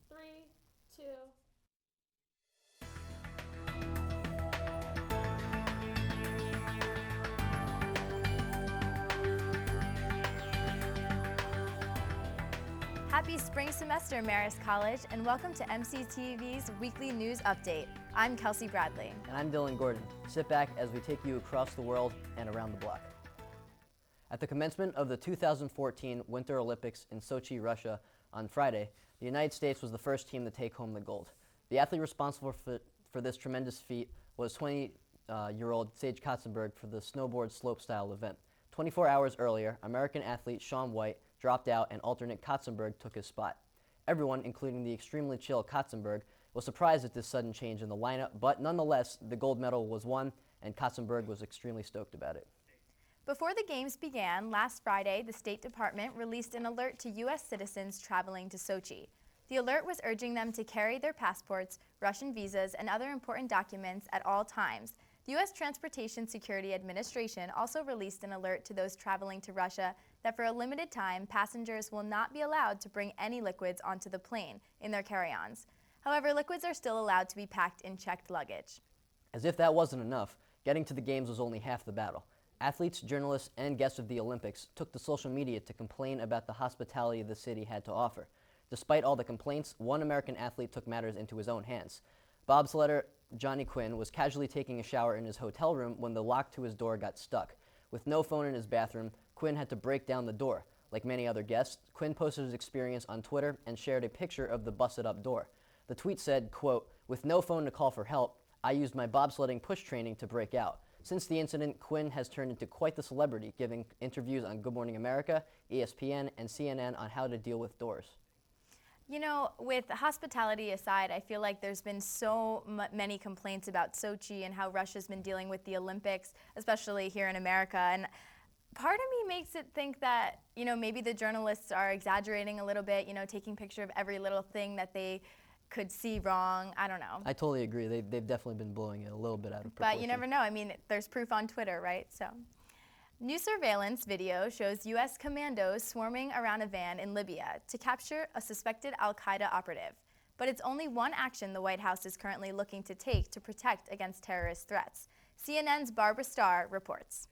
Three, two. Happy spring semester, Marist College, and welcome to MCTV's weekly news update. I'm Kelsey Bradley. And I'm Dylan Gordon. Sit back as we take you across the world and around the block. At the commencement of the 2014 Winter Olympics in Sochi, Russia, on Friday, the United States was the first team to take home the gold. The athlete responsible for this tremendous feat was 20-year-old Sage Katzenberg for the snowboard slopestyle event. 24 hours earlier, American athlete Shaun White dropped out and alternate Katzenberg took his spot. Everyone, including the extremely chill Katzenberg, was surprised at this sudden change in the lineup, but nonetheless, the gold medal was won, and Katzenberg was extremely stoked about it. Before the games began, last Friday, the State Department released an alert to U.S. citizens traveling to Sochi. The alert was urging them to carry their passports, Russian visas, and other important documents at all times. The U.S. Transportation Security Administration also released an alert to those traveling to Russia that for a limited time, passengers will not be allowed to bring any liquids onto the plane in their carry-ons. However, liquids are still allowed to be packed in checked luggage. As if that wasn't enough, getting to the games was only half the battle. Athletes, journalists, and guests of the Olympics took to social media to complain about the hospitality the city had to offer. Despite all the complaints, one American athlete took matters into his own hands. Bobsledder Johnny Quinn was casually taking a shower in his hotel room when the lock to his door got stuck. With no phone in his bathroom, Quinn had to break down the door. Like many other guests, Quinn posted his experience on Twitter and shared a picture of the busted-up door. The tweet said, quote, "With no phone to call for help, I used my bobsledding push training to break out." Since the incident, Quinn has turned into quite the celebrity, giving interviews on Good Morning America, ESPN, and CNN on how to deal with doors. You know, with hospitality aside, I feel like there's been so many complaints about Sochi and how Russia's been dealing with the Olympics, especially here in America. And part of me makes it think that, maybe the journalists are exaggerating a little bit, taking picture of every little thing that they could see wrong. I don't know. I totally agree. They've definitely been blowing it a little bit out of proportion. But you never know. I mean, there's proof on Twitter, right? So, new surveillance video shows U.S. commandos swarming around a van in Libya to capture a suspected al-Qaeda operative. But it's only one action the White House is currently looking to take to protect against terrorist threats. CNN's Barbara Starr reports.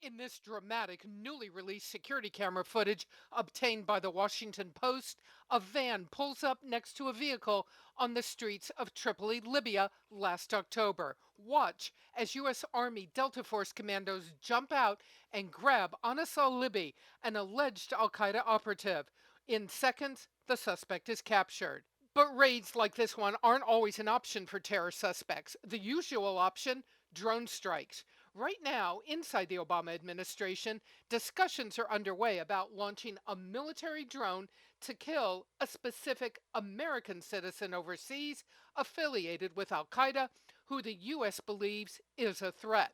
In this dramatic, newly released security camera footage obtained by the Washington Post, a van pulls up next to a vehicle on the streets of Tripoli, Libya, last October. Watch as U.S. Army Delta Force commandos jump out and grab Anas al-Libi, an alleged al-Qaeda operative. In seconds, the suspect is captured. But raids like this one aren't always an option for terror suspects. The usual option, drone strikes. Right now, inside the Obama administration, discussions are underway about launching a military drone to kill a specific American citizen overseas affiliated with al-Qaeda, who the U.S. believes is a threat.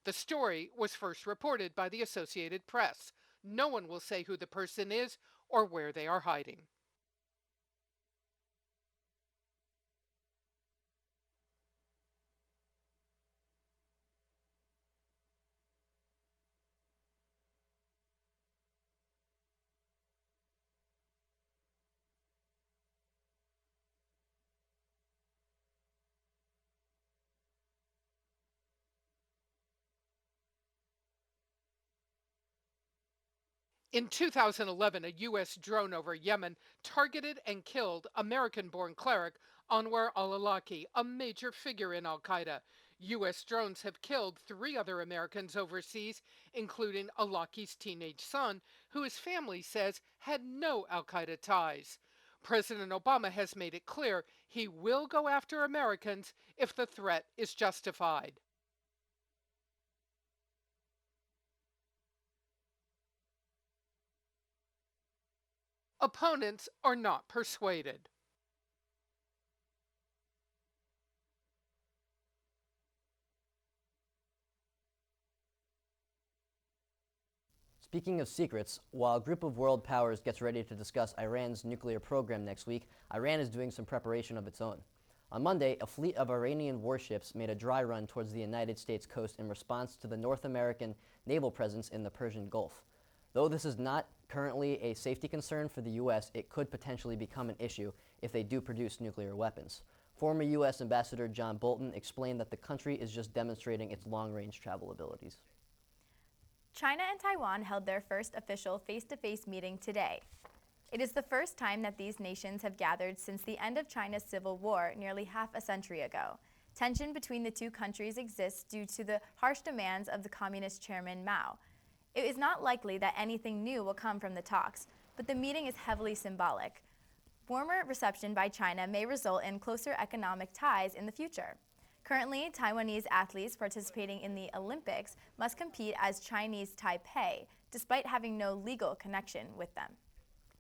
The story was first reported by the Associated Press. No one will say who the person is or where they are hiding. In 2011, a U.S. drone over Yemen targeted and killed American-born cleric Anwar al-Awlaki, a major figure in al-Qaeda. U.S. drones have killed 3 other Americans overseas, including Awlaki's teenage son, who his family says had no al-Qaeda ties. President Obama has made it clear he will go after Americans if the threat is justified. Opponents are not persuaded. Speaking of secrets, while a group of world powers gets ready to discuss Iran's nuclear program next week, Iran is doing some preparation of its own. On Monday, a fleet of Iranian warships made a dry run towards the United States coast in response to the North American naval presence in the Persian Gulf. Though this is not currently a safety concern for the U.S., it could potentially become an issue if they do produce nuclear weapons. Former U.S. Ambassador John Bolton explained that the country is just demonstrating its long-range travel abilities. China and Taiwan held their first official face-to-face meeting today. It is the first time that these nations have gathered since the end of China's civil war nearly half a century ago. Tension between the two countries exists due to the harsh demands of the Communist Chairman Mao. It is not likely that anything new will come from the talks, but the meeting is heavily symbolic. Warmer reception by China may result in closer economic ties in the future. Currently, Taiwanese athletes participating in the Olympics must compete as Chinese Taipei, despite having no legal connection with them.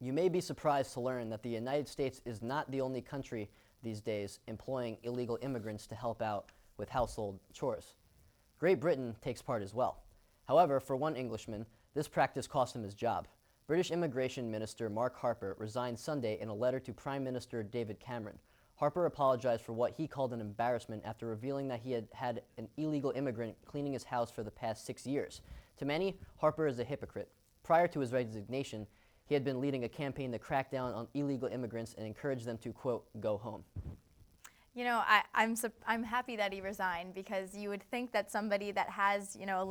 You may be surprised to learn that the United States is not the only country these days employing illegal immigrants to help out with household chores. Great Britain takes part as well. However, for one Englishman, this practice cost him his job. British Immigration Minister Mark Harper resigned Sunday in a letter to Prime Minister David Cameron. Harper apologized for what he called an embarrassment after revealing that he had had an illegal immigrant cleaning his house for the past 6 years. To many, Harper is a hypocrite. Prior to his resignation, he had been leading a campaign to crack down on illegal immigrants and encourage them to, quote, go home. You know, I'm happy that he resigned, because you would think that somebody that has, you know,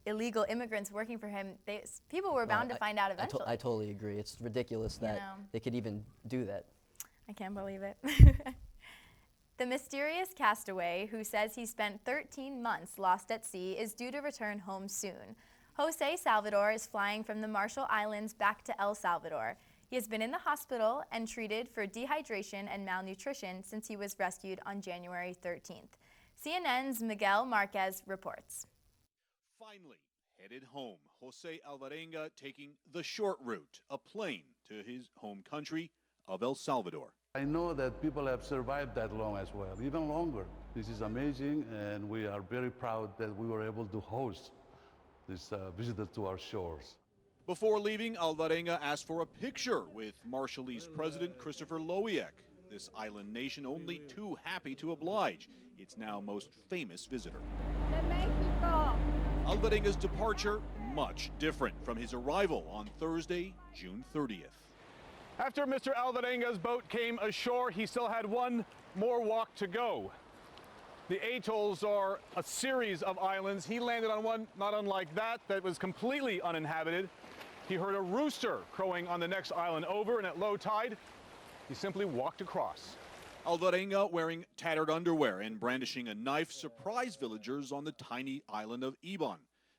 illegal immigrants working for him, people were bound to find out eventually. I totally agree. It's ridiculous that they could even do that. I can't believe it. The mysterious castaway who says he spent 13 months lost at sea is due to return home soon. Jose Salvador is flying from the Marshall Islands back to El Salvador. He has been in the hospital and treated for dehydration and malnutrition since he was rescued on January 13th. CNN's Miguel Marquez reports. Finally, headed home, Jose Alvarenga taking the short route, a plane to his home country of El Salvador. I know that people have survived that long as well, even longer. This is amazing, and we are very proud that we were able to host this visitor to our shores. Before leaving, Alvarenga asked for a picture with Marshallese President Christopher Lowiak, this island nation only too happy to oblige, its now most famous visitor. Alvarenga's departure, much different from his arrival on Thursday, June 30th. After Mr. Alvarenga's boat came ashore, he still had one more walk to go. The atolls are a series of islands. He landed on one not unlike that was completely uninhabited. He heard a rooster crowing on the next island over, and at low tide, he simply walked across. Alvarenga, wearing tattered underwear and brandishing a knife, surprised villagers on the tiny island of Ibon.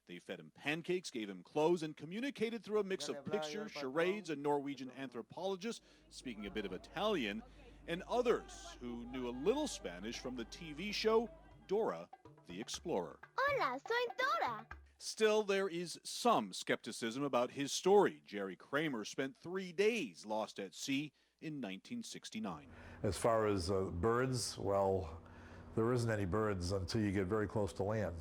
They fed him pancakes, gave him clothes, and communicated through a mix of pictures, charades, a Norwegian anthropologist speaking a bit of Italian, and others who knew a little Spanish from the TV show Dora the Explorer. Hola, soy Dora. Still, there is some skepticism about his story. Jerry Kramer spent 3 days lost at sea in 1969. As far as birds, well, there isn't any birds until you get very close to land.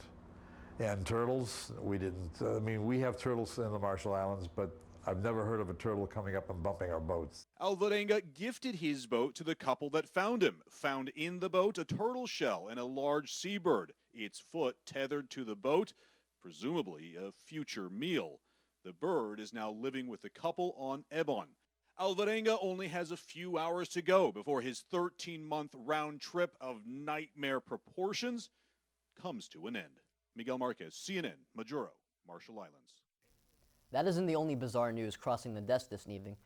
And turtles, we didn't. I mean, we have turtles in the Marshall Islands, but I've never heard of a turtle coming up and bumping our boats. Alvarenga gifted his boat to the couple that found him. Found in the boat a turtle shell and a large seabird, its foot tethered to the boat, presumably a future meal. The bird is now living with the couple on Ebon. Alvarenga only has a few hours to go before his 13-month round trip of nightmare proportions comes to an end. Miguel Marquez, CNN, Majuro, Marshall Islands. That isn't the only bizarre news crossing the desk this evening.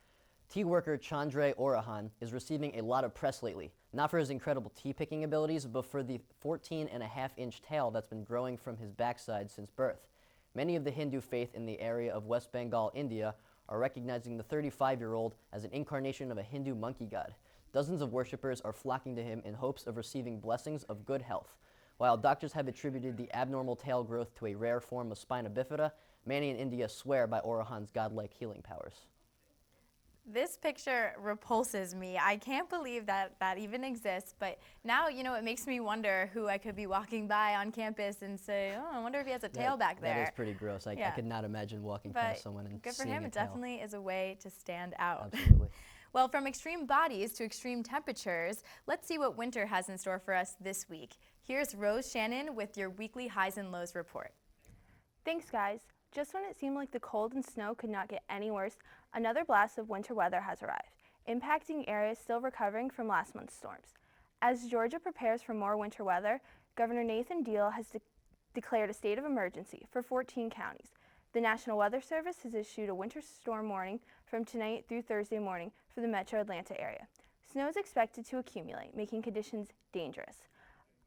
Tea worker Chandray Orahan is receiving a lot of press lately, not for his incredible tea picking abilities, but for the 14.5-inch tail that's been growing from his backside since birth. Many of the Hindu faith in the area of West Bengal, India, are recognizing the 35-year-old as an incarnation of a Hindu monkey god. Dozens of worshippers are flocking to him in hopes of receiving blessings of good health. While doctors have attributed the abnormal tail growth to a rare form of spina bifida, many in India swear by Orahan's godlike healing powers. This picture repulses me. I can't believe that that even exists, but now, you know, it makes me wonder who I could be walking by on campus and say, oh, I wonder if he has a tail back there. That is pretty gross. I could not imagine walking past someone and good for seeing him. a It tail. definitely is a way to stand out. Absolutely. Well, from extreme bodies to extreme temperatures, let's see what winter has in store for us this week. Here's Rose Shannon with your weekly highs and lows report. Thanks, guys. Just when it seemed like the cold and snow could not get any worse, another blast of winter weather has arrived, impacting areas still recovering from last month's storms. As Georgia prepares for more winter weather, Governor Nathan Deal has declared a state of emergency for 14 counties. The National Weather Service has issued a winter storm warning from tonight through Thursday morning for the metro Atlanta area. Snow is expected to accumulate, making conditions dangerous.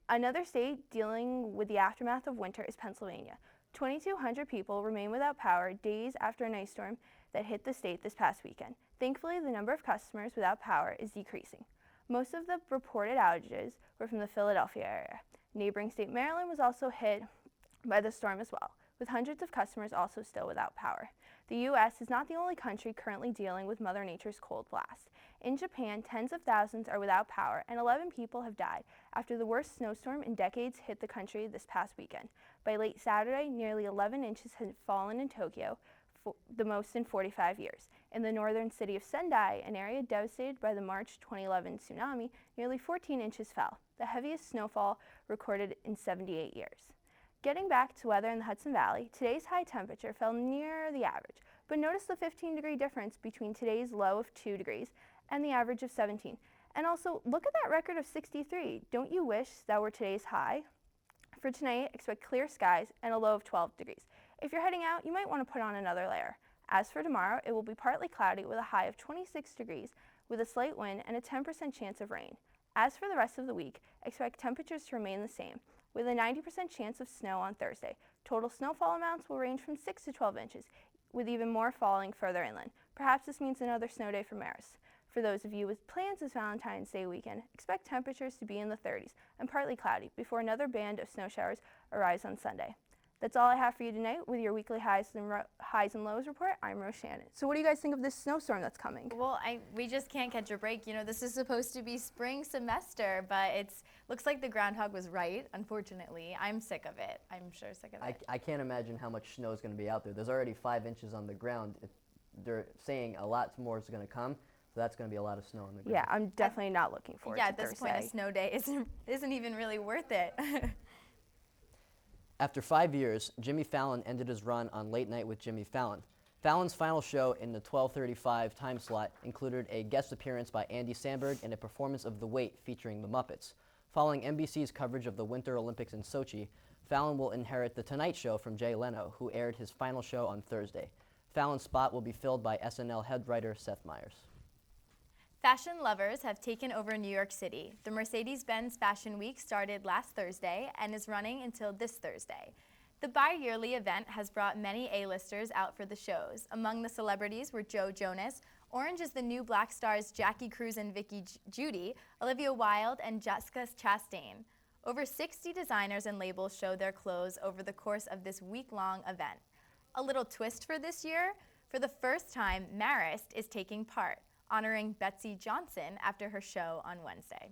Another state dealing with the aftermath of winter is Pennsylvania. 2,200 people remain without power days after an ice storm that hit the state this past weekend. Thankfully, the number of customers without power is decreasing. Most of the reported outages were from the Philadelphia area. Neighboring state Maryland was also hit by the storm as well, with hundreds of customers also still without power. The U.S. is not the only country currently dealing with Mother Nature's cold blast. In Japan, tens of thousands are without power and 11 people have died after the worst snowstorm in decades hit the country this past weekend. By late Saturday, nearly 11 inches had fallen in Tokyo, the most in 45 years. In the northern city of Sendai, an area devastated by the March 2011 tsunami, nearly 14 inches fell, the heaviest snowfall recorded in 78 years. Getting back to weather in the Hudson Valley, today's high temperature fell near the average, but notice the 15-degree difference between today's low of 2 degrees and the average of 17. And also, look at that record of 63. Don't you wish that were today's high? For tonight, expect clear skies and a low of 12 degrees. If you're heading out, you might want to put on another layer. As for tomorrow, it will be partly cloudy with a high of 26 degrees with a slight wind and a 10% chance of rain. As for the rest of the week, expect temperatures to remain the same, with a 90% chance of snow on Thursday. Total snowfall amounts will range from 6 to 12 inches, with even more falling further inland. Perhaps this means another snow day for Maris. For those of you with plans this Valentine's Day weekend, expect temperatures to be in the 30s and partly cloudy before another band of snow showers arrives on Sunday. That's all I have for you tonight with your weekly highs and lows report. I'm Rose Shannon. So what do you guys think of this snowstorm that's coming? Well, we just can't catch a break. You know, this is supposed to be spring semester, but looks like the groundhog was right, unfortunately. I'm sick of it. I'm sure sick of it. I can't imagine how much snow is going to be out there. There's already 5 inches on the ground. They're saying a lot more is going to come, so that's going to be a lot of snow on the ground. Yeah, I'm definitely not looking forward to Thursday. Yeah, at this point, a snow day isn't even really worth it. After 5 years, Jimmy Fallon ended his run on Late Night with Jimmy Fallon. Fallon's final show in the 12:35 time slot included a guest appearance by Andy Samberg and a performance of The Wait featuring the Muppets. Following NBC's coverage of the Winter Olympics in Sochi, Fallon will inherit The Tonight Show from Jay Leno, who aired his final show on Thursday. Fallon's spot will be filled by SNL head writer Seth Meyers. Fashion lovers have taken over New York City. The Mercedes-Benz Fashion Week started last Thursday and is running until this Thursday. The bi-yearly event has brought many A-listers out for the shows. Among the celebrities were Joe Jonas, Orange is the New Black stars Jackie Cruz and Vicky Judy, Olivia Wilde, and Jessica Chastain. Over 60 designers and labels showed their clothes over the course of this week-long event. A little twist for this year, for the first time, Marist is taking part, honoring Betsy Johnson after her show on Wednesday.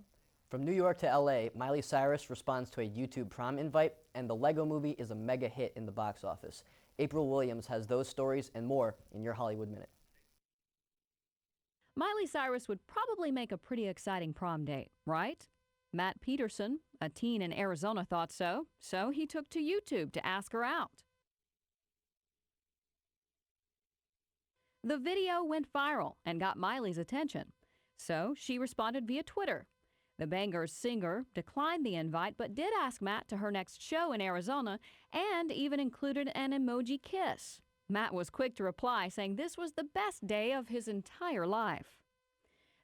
From New York to LA, Miley Cyrus responds to a YouTube prom invite, and the Lego Movie is a mega hit in the box office. April Williams has those stories and more in your Hollywood Minute. Miley Cyrus would probably make a pretty exciting prom date, right? Matt Peterson, a teen in Arizona, thought so, so he took to YouTube to ask her out. The video went viral and got Miley's attention, so she responded via Twitter. The Bangers singer declined the invite but did ask Matt to her next show in Arizona and even included an emoji kiss. Matt was quick to reply, saying this was the best day of his entire life.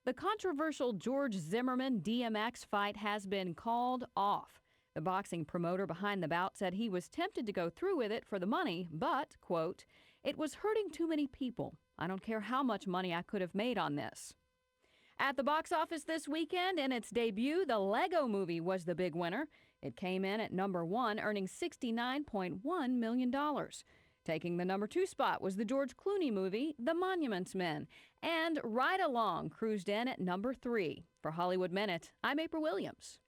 The controversial George Zimmerman DMX fight has been called off. The boxing promoter behind the bout said he was tempted to go through with it for the money, but, quote, "It was hurting too many people. I don't care how much money I could have made on this." At the box office this weekend, in its debut, the Lego Movie was the big winner. It came in at number 1, earning $69.1 million. Taking the number 2 spot was the George Clooney movie, The Monuments Men. And Ride Along cruised in at number 3. For Hollywood Minute, I'm April Williams.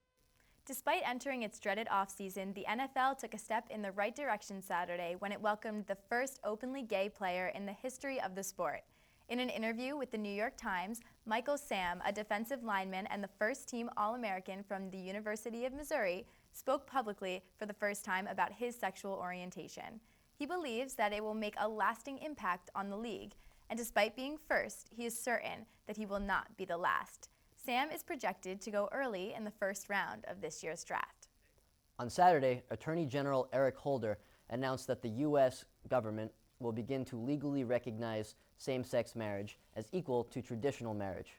Despite entering its dreaded offseason, the NFL took a step in the right direction Saturday when it welcomed the first openly gay player in the history of the sport. In an interview with the New York Times, Michael Sam, a defensive lineman and the first-team All-American from the University of Missouri, spoke publicly for the first time about his sexual orientation. He believes that it will make a lasting impact on the league, and despite being first, he is certain that he will not be the last. Sam is projected to go early in the first round of this year's draft. On Saturday, Attorney General Eric Holder announced that the U.S. government will begin to legally recognize same-sex marriage as equal to traditional marriage.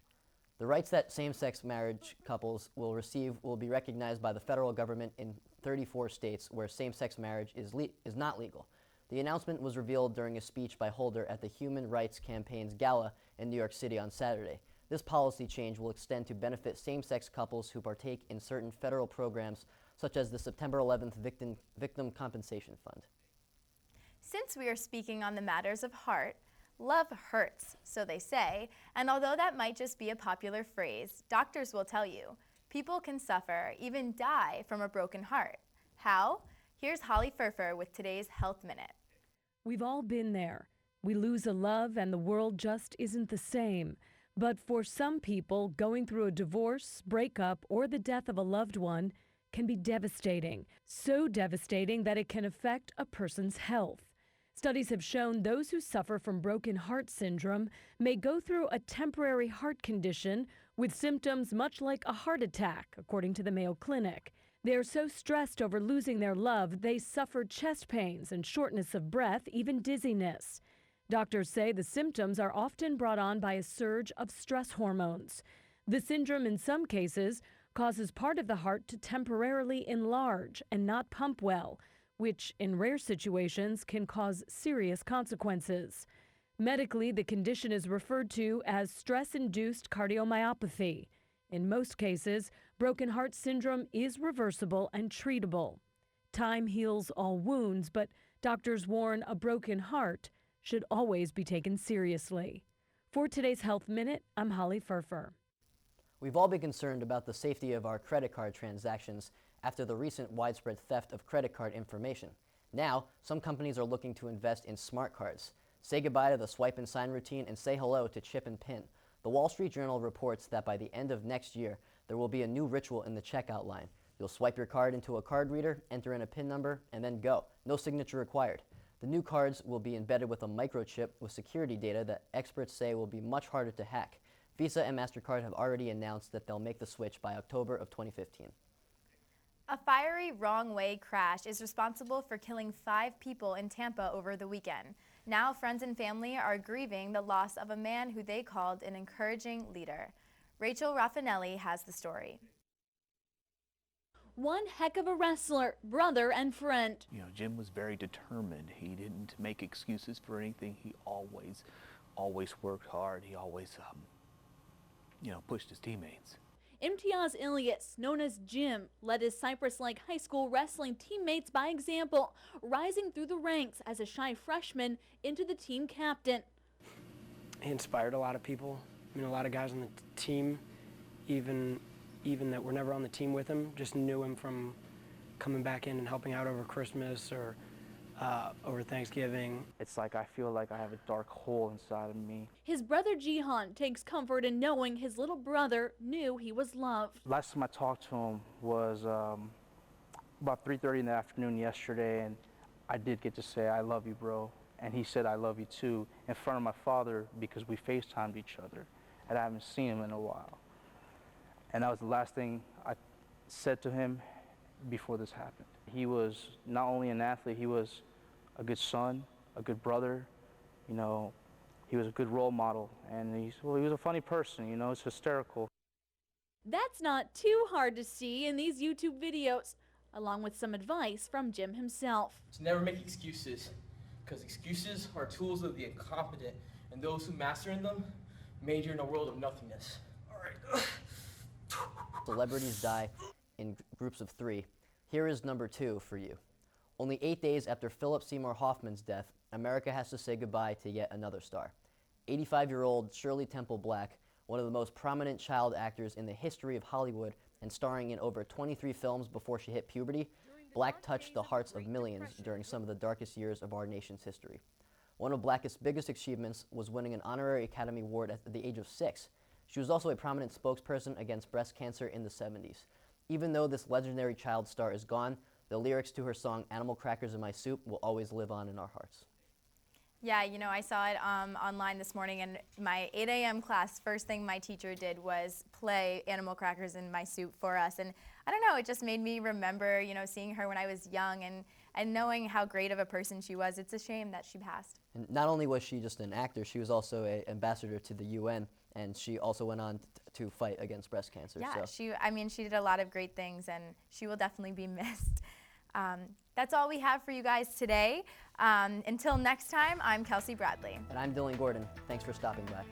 The rights that same-sex marriage couples will receive will be recognized by the federal government in 34 states where same-sex marriage is not legal. The announcement was revealed during a speech by Holder at the Human Rights Campaign's gala in New York City on Saturday. This policy change will extend to benefit same-sex couples who partake in certain federal programs, such as the September 11th Victim Compensation Fund. Since we are speaking on the matters of heart, love hurts, so they say, and although that might just be a popular phrase, doctors will tell you, people can suffer, even die from a broken heart. How? Here's Holly Furfer with today's Health Minute. We've all been there. We lose a love and the world just isn't the same. But for some people, going through a divorce, breakup, or the death of a loved one can be devastating. So devastating that it can affect a person's health. Studies have shown those who suffer from broken heart syndrome may go through a temporary heart condition with symptoms much like a heart attack, according to the Mayo Clinic. They are so stressed over losing their love, they suffer chest pains and shortness of breath, even dizziness. Doctors say the symptoms are often brought on by a surge of stress hormones. The syndrome, in some cases, causes part of the heart to temporarily enlarge and not pump well, which in rare situations can cause serious consequences. Medically, the condition is referred to as stress-induced cardiomyopathy. In most cases, broken heart syndrome is reversible and treatable. Time heals all wounds, but doctors warn a broken heart should always be taken seriously. For today's Health Minute, I'm Holly Furfer. We've all been concerned about the safety of our credit card transactions after the recent widespread theft of credit card information. Now, some companies are looking to invest in smart cards. Say goodbye to the swipe and sign routine and say hello to chip and pin. The Wall Street Journal reports that by the end of next year, there will be a new ritual in the checkout line. You'll swipe your card into a card reader, enter in a PIN number, and then go. No signature required. The new cards will be embedded with a microchip with security data that experts say will be much harder to hack. Visa and MasterCard have already announced that they'll make the switch by October of 2015. A fiery wrong-way crash is responsible for killing 5 people in Tampa over the weekend. Now friends and family are grieving the loss of a man who they called an encouraging leader. Rachel Raffanelli has the story. One heck of a wrestler, brother and friend. You know, Jim was very determined. He didn't make excuses for anything. He always worked hard. He always, pushed his teammates. Imtiaz Ilyas, known as Jim, led his Cypress-like high school wrestling teammates by example, rising through the ranks as a shy freshman into the team captain. He inspired a lot of people. I mean, a lot of guys on the team, even that were never on the team with him, just knew him from coming back in and helping out over Christmas or over Thanksgiving. It's like I feel like I have a dark hole inside of me. His brother Jihan takes comfort in knowing his little brother knew he was loved. Last time I talked to him was about 3:30 in the afternoon yesterday, and I did get to say, "I love you, bro." And he said, "I love you too," in front of my father because we FaceTimed each other, and I haven't seen him in a while. And that was the last thing I said to him before this happened. He was not only an athlete, he was a good son, a good brother, he was a good role model, and he was a funny person, it's hysterical. That's not too hard to see in these YouTube videos, along with some advice from Jim himself. To never make excuses, because excuses are tools of the incompetent, and those who master in them major in a world of nothingness. All right. Celebrities die in groups of 3. Here is number 2 for you. Only 8 days after Philip Seymour Hoffman's death, America has to say goodbye to yet another star. 85-year-old Shirley Temple Black, one of the most prominent child actors in the history of Hollywood and starring in over 23 films before she hit puberty, Black touched the hearts of millions during some of the darkest years of our nation's history. One of Black's biggest achievements was winning an honorary Academy Award at the age of 6. She was also a prominent spokesperson against breast cancer in the 70s. Even though this legendary child star is gone, The lyrics to her song, Animal Crackers in My Soup, will always live on in our hearts. Yeah, you know, I saw it online this morning, and my 8 a.m. class, first thing my teacher did was play Animal Crackers in My Soup for us. And I don't know, it just made me remember, you know, seeing her when I was young and knowing how great of a person she was. It's a shame that she passed. And not only was she just an actor, she was also an ambassador to the UN, and she also went on to fight against breast cancer. Yeah, so. she did a lot of great things, and she will definitely be missed. That's all we have for you guys today. Until next time, I'm Kelsey Bradley. And I'm Dylan Gordon. Thanks for stopping by.